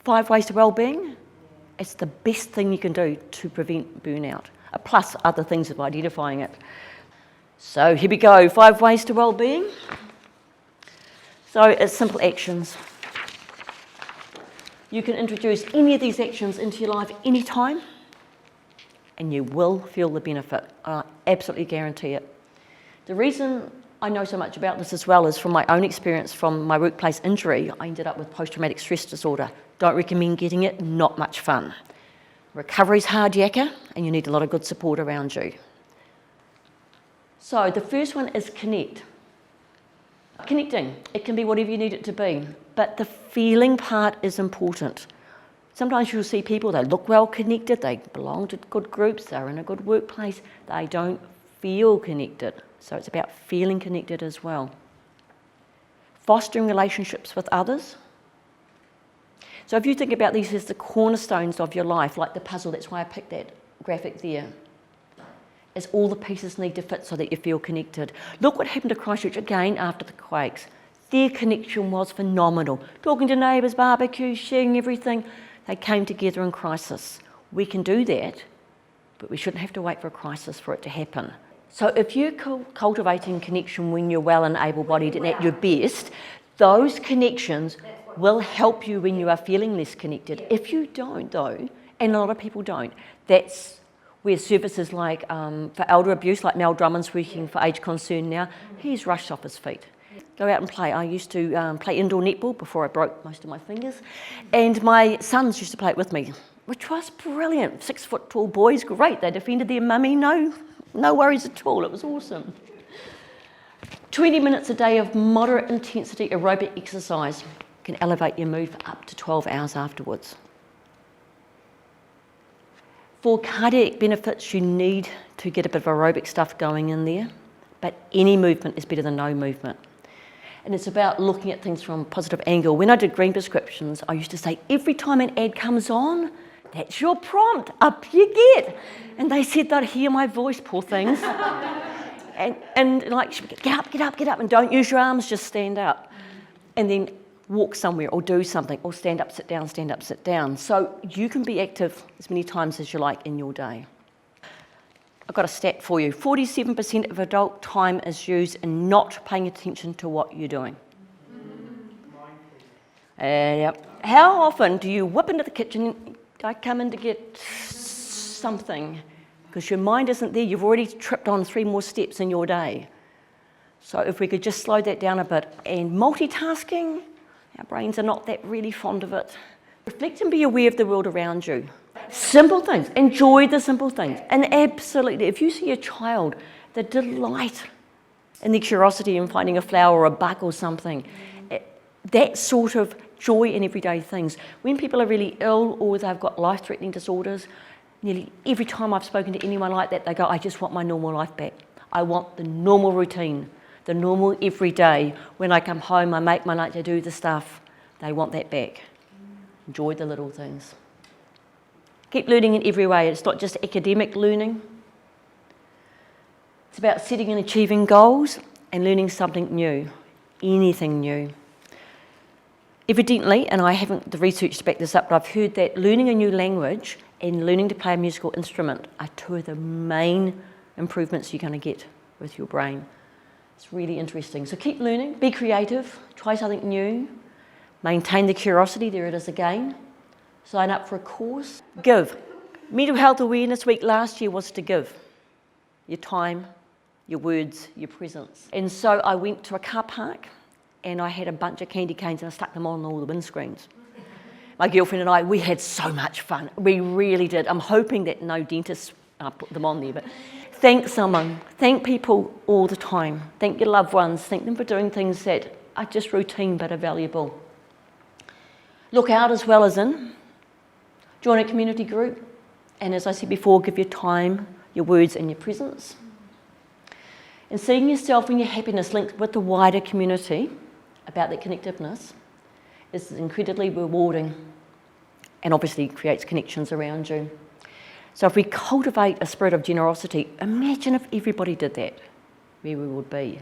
5 ways to well-being. It's the best thing you can do to prevent burnout, plus other things of identifying it. So here we go, 5 ways to well-being. So it's simple actions. You can introduce any of these actions into your life anytime, and you will feel the benefit. I absolutely guarantee it. The reason I know so much about this as well is from my own experience from my workplace injury. I ended up with post-traumatic stress disorder. Don't recommend getting it, not much fun. Recovery's hard yakka, and you need a lot of good support around you. So the first one is connect. Connecting, it can be whatever you need it to be, but the feeling part is important. Sometimes you'll see people, they look well connected, they belong to good groups, they're in a good workplace, they don't feel connected. So it's about feeling connected as well. Fostering relationships with others. So if you think about these as the cornerstones of your life, like the puzzle, that's why I picked that graphic there, is all the pieces need to fit so that you feel connected. Look what happened to Christchurch again after the quakes. Their connection was phenomenal. Talking to neighbours, barbecues, sharing everything. They came together in crisis. We can do that, but we shouldn't have to wait for a crisis for it to happen. So if you're cultivating connection when you're well and able-bodied and at your best, those connections will help you when you are feeling less connected. If you don't though, and a lot of people don't, that's where services like for elder abuse, like Mel Drummond's working for Age Concern now, he's rushed off his feet. Go out and play. I used to play indoor netball before I broke most of my fingers, and my sons used to play it with me, which was brilliant. 6 foot tall boys, great. They defended their mummy, no worries at all. It was awesome. 20 minutes a day of moderate intensity aerobic exercise can elevate your mood for up to 12 hours afterwards. For cardiac benefits, you need to get a bit of aerobic stuff going in there, but any movement is better than no movement. And it's about looking at things from a positive angle. When I did green prescriptions, I used to say, every time an ad comes on, that's your prompt, up you get. And they said they'd hear my voice, poor things. and like, get up, and don't use your arms, just stand up. And then walk somewhere or do something, or stand up, sit down. So you can be active as many times as you like in your day. I've got a stat for you. 47% of adult time is used in not paying attention to what you're doing. Yep. How often do you whip into the kitchen, I come in to get something, because your mind isn't there, you've already tripped on 3 more steps in your day. So if we could just slow that down a bit. And multitasking, our brains are not that really fond of it. Reflect and be aware of the world around you. Simple things, enjoy the simple things. And absolutely, if you see a child, the delight and the curiosity in finding a flower or a bug or something, that sort of joy in everyday things. When people are really ill or they've got life-threatening disorders, nearly every time I've spoken to anyone like that, they go, I just want my normal life back. I want the normal routine, the normal everyday. When I come home, I make my lunch, I do the stuff. They want that back. Enjoy the little things. Keep learning in every way. It's not just academic learning. It's about setting and achieving goals and learning something new, anything new. Evidently, and I haven't the research to back this up, but I've heard that learning a new language and learning to play a musical instrument are 2 of the main improvements you're going to get with your brain. It's really interesting. So keep learning, be creative, try something new, maintain the curiosity, there it is again. Sign up for a course. Give. Mental Health Awareness Week last year was to give. Your time, your words, your presence. And so I went to a car park and I had a bunch of candy canes and I stuck them on all the windscreens. My girlfriend and I, we had so much fun. We really did. I'm hoping that no dentists put them on there, but thank someone. Thank people all the time. Thank your loved ones. Thank them for doing things that are just routine but are valuable. Look out as well as in. Join a community group, and as I said before, give your time, your words and your presence. And seeing yourself and your happiness linked with the wider community about that connectiveness is incredibly rewarding and obviously creates connections around you. So if we cultivate a spirit of generosity, imagine if everybody did that, where we would be.